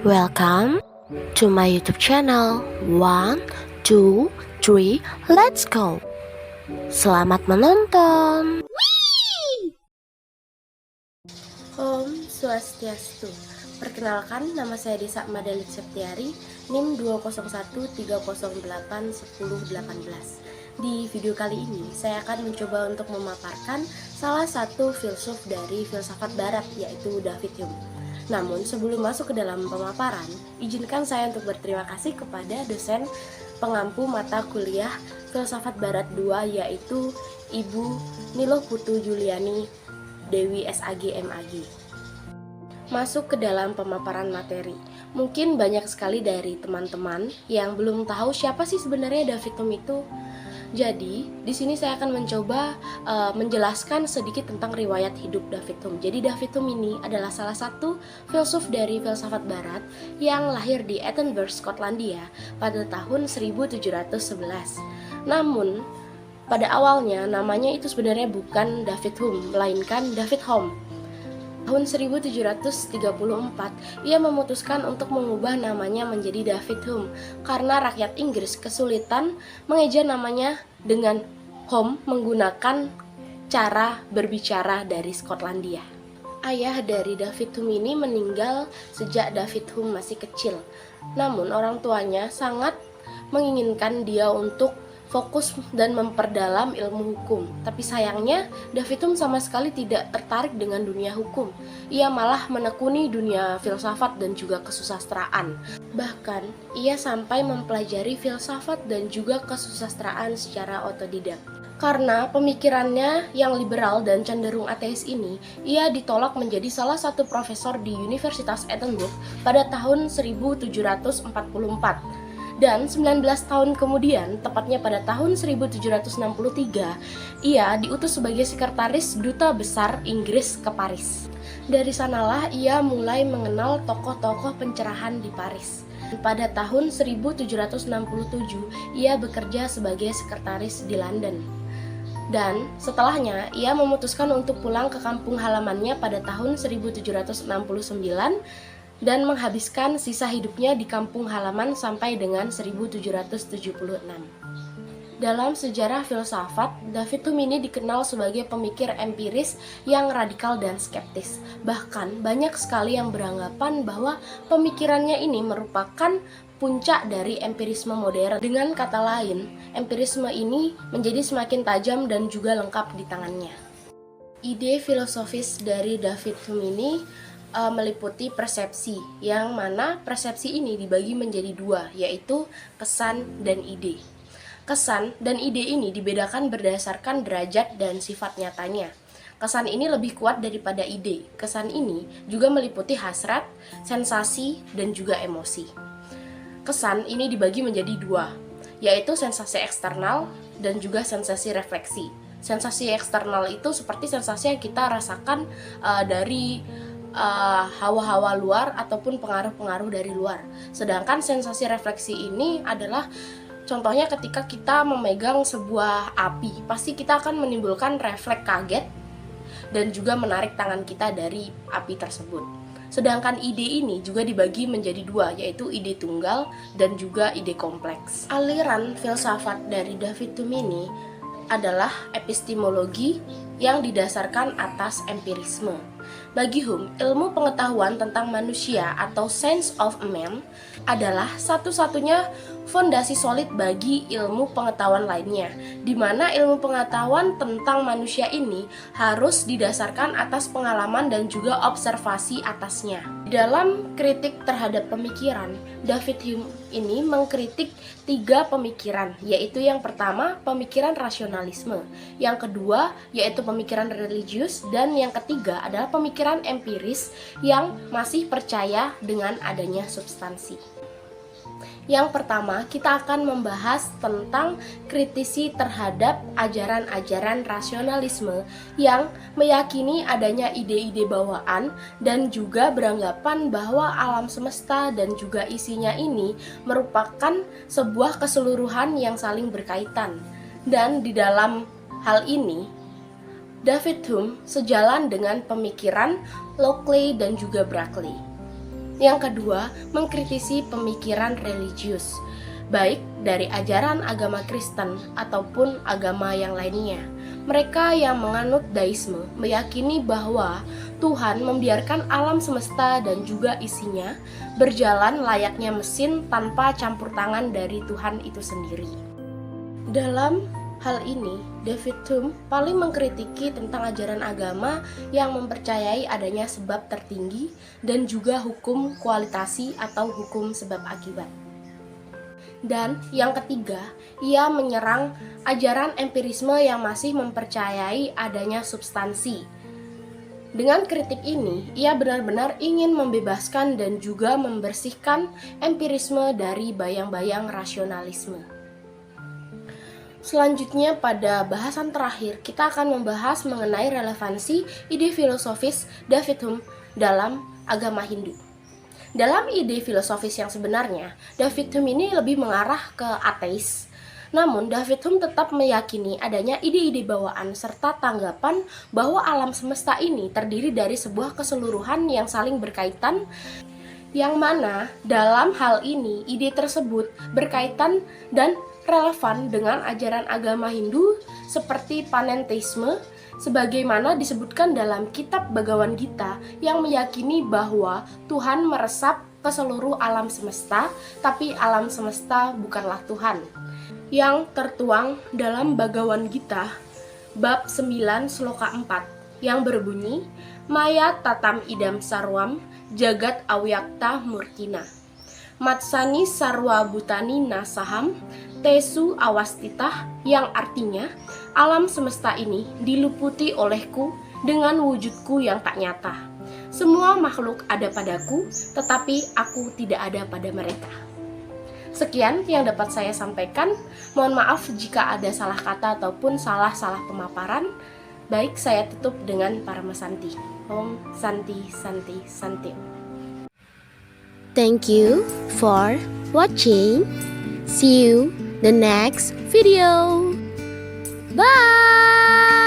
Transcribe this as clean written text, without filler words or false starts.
Welcome to my YouTube channel. 1, 2, 3, let's go. Selamat menonton. Om Swastiastu. Perkenalkan, nama saya Desa Madalik Septiari, NIM 20130810118. Di video kali ini, saya akan mencoba untuk memaparkan salah satu filsuf dari filsafat barat, yaitu David Hume. Namun, sebelum masuk ke dalam pemaparan, izinkan saya untuk berterima kasih kepada dosen pengampu mata kuliah Filsafat Barat 2, yaitu Ibu Nilo Putu Juliani Dewi SAG MAG. Masuk ke dalam pemaparan materi. Mungkin banyak sekali dari teman-teman yang belum tahu siapa sih sebenarnya David Hume itu. Jadi, di sini saya akan mencoba menjelaskan sedikit tentang riwayat hidup David Hume. Jadi, David Hume ini adalah salah satu filsuf dari filsafat barat yang lahir di Edinburgh, Skotlandia pada tahun 1711. Namun, pada awalnya namanya itu sebenarnya bukan David Hume, melainkan David Home. Tahun 1734, ia memutuskan untuk mengubah namanya menjadi David Hume karena rakyat Inggris kesulitan mengeja namanya dengan Home menggunakan cara berbicara dari Skotlandia. Ayah dari David Hume ini meninggal sejak David Hume masih kecil. Namun orang tuanya sangat menginginkan dia untuk fokus dan memperdalam ilmu hukum. Tapi sayangnya, David Hume sama sekali tidak tertarik dengan dunia hukum. Ia malah menekuni dunia filsafat dan juga kesusastraan. Bahkan, ia sampai mempelajari filsafat dan juga kesusastraan secara otodidak. Karena pemikirannya yang liberal dan cenderung ateis ini, ia ditolak menjadi salah satu profesor di Universitas Edinburgh pada tahun 1744. Dan 19 tahun kemudian, tepatnya pada tahun 1763, ia diutus sebagai sekretaris Duta Besar Inggris ke Paris. Dari sanalah ia mulai mengenal tokoh-tokoh pencerahan di Paris. Pada tahun 1767, ia bekerja sebagai sekretaris di London. Dan setelahnya, ia memutuskan untuk pulang ke kampung halamannya pada tahun 1769 dan menghabiskan sisa hidupnya di kampung halaman sampai dengan 1776. Dalam sejarah filsafat, David Hume ini dikenal sebagai pemikir empiris yang radikal dan skeptis. Bahkan banyak sekali yang beranggapan bahwa pemikirannya ini merupakan puncak dari empirisme modern. Dengan kata lain, empirisme ini menjadi semakin tajam dan juga lengkap di tangannya. Ide filosofis dari David Hume ini meliputi persepsi, yang mana persepsi ini dibagi menjadi dua, yaitu kesan dan ide. Kesan dan ide ini dibedakan berdasarkan derajat dan sifat nyatanya. Kesan ini lebih kuat daripada ide. Kesan ini juga meliputi hasrat, sensasi, dan juga emosi. Kesan ini dibagi menjadi dua, yaitu sensasi eksternal dan juga sensasi refleksi. Sensasi eksternal itu seperti sensasi yang kita rasakan dari hawa-hawa luar ataupun pengaruh-pengaruh dari luar. Sedangkan sensasi refleksi ini adalah contohnya ketika kita memegang sebuah api, pasti kita akan menimbulkan refleks kaget dan juga menarik tangan kita dari api tersebut. Sedangkan ide ini juga dibagi menjadi dua, yaitu ide tunggal dan juga ide kompleks. Aliran filsafat dari David Hume ini adalah epistemologi yang didasarkan atas empirisme. Bagi Hume, ilmu pengetahuan tentang manusia atau science of man adalah satu-satunya fondasi solid bagi ilmu pengetahuan lainnya, di mana ilmu pengetahuan tentang manusia ini harus didasarkan atas pengalaman dan juga observasi atasnya. Dalam kritik terhadap pemikiran, David Hume ini mengkritik 3 pemikiran, yaitu yang pertama pemikiran rasionalisme, yang kedua yaitu pemikiran religius, dan yang ketiga adalah pemikiran empiris yang masih percaya dengan adanya substansi. Yang pertama, kita akan membahas tentang kritisi terhadap ajaran-ajaran rasionalisme yang meyakini adanya ide-ide bawaan dan juga beranggapan bahwa alam semesta dan juga isinya ini merupakan sebuah keseluruhan yang saling berkaitan. Dan di dalam hal ini, David Hume sejalan dengan pemikiran Locke dan juga Berkeley. Yang kedua, mengkritisi pemikiran religius, baik dari ajaran agama Kristen ataupun agama yang lainnya. Mereka yang menganut daisme meyakini bahwa Tuhan membiarkan alam semesta dan juga isinya berjalan layaknya mesin tanpa campur tangan dari Tuhan itu sendiri. Dalam hal ini, David Hume paling mengkritiki tentang ajaran agama yang mempercayai adanya sebab tertinggi dan juga hukum kualitasi atau hukum sebab akibat. Dan yang ketiga, ia menyerang ajaran empirisme yang masih mempercayai adanya substansi. Dengan kritik ini, ia benar-benar ingin membebaskan dan juga membersihkan empirisme dari bayang-bayang rasionalisme. Selanjutnya, pada bahasan terakhir, kita akan membahas mengenai relevansi ide filosofis David Hume dalam agama Hindu. Dalam ide filosofis yang sebenarnya, David Hume ini lebih mengarah ke ateis. Namun, David Hume tetap meyakini adanya ide-ide bawaan serta tanggapan bahwa alam semesta ini terdiri dari sebuah keseluruhan yang saling berkaitan, yang mana dalam hal ini ide tersebut berkaitan dan relevan dengan ajaran agama Hindu seperti panenteisme, sebagaimana disebutkan dalam kitab Bhagavad Gita yang meyakini bahwa Tuhan meresap ke seluruh alam semesta, tapi alam semesta bukanlah Tuhan. Yang tertuang dalam Bhagavad Gita bab 9 sloka 4 yang berbunyi, Maya tatam idam sarwam jagat awyakta murtina. Matsani sarwa bhutani nasaham tesu awastitah, yang artinya alam semesta ini diliputi olehku dengan wujudku yang tak nyata. Semua makhluk ada padaku, tetapi aku tidak ada pada mereka. Sekian yang dapat saya sampaikan. Mohon maaf jika ada salah kata ataupun salah-salah pemaparan. Baik, saya tutup dengan Parama Santi. Om Santi Santi Santi. Thank you for watching. See you the next video. Bye.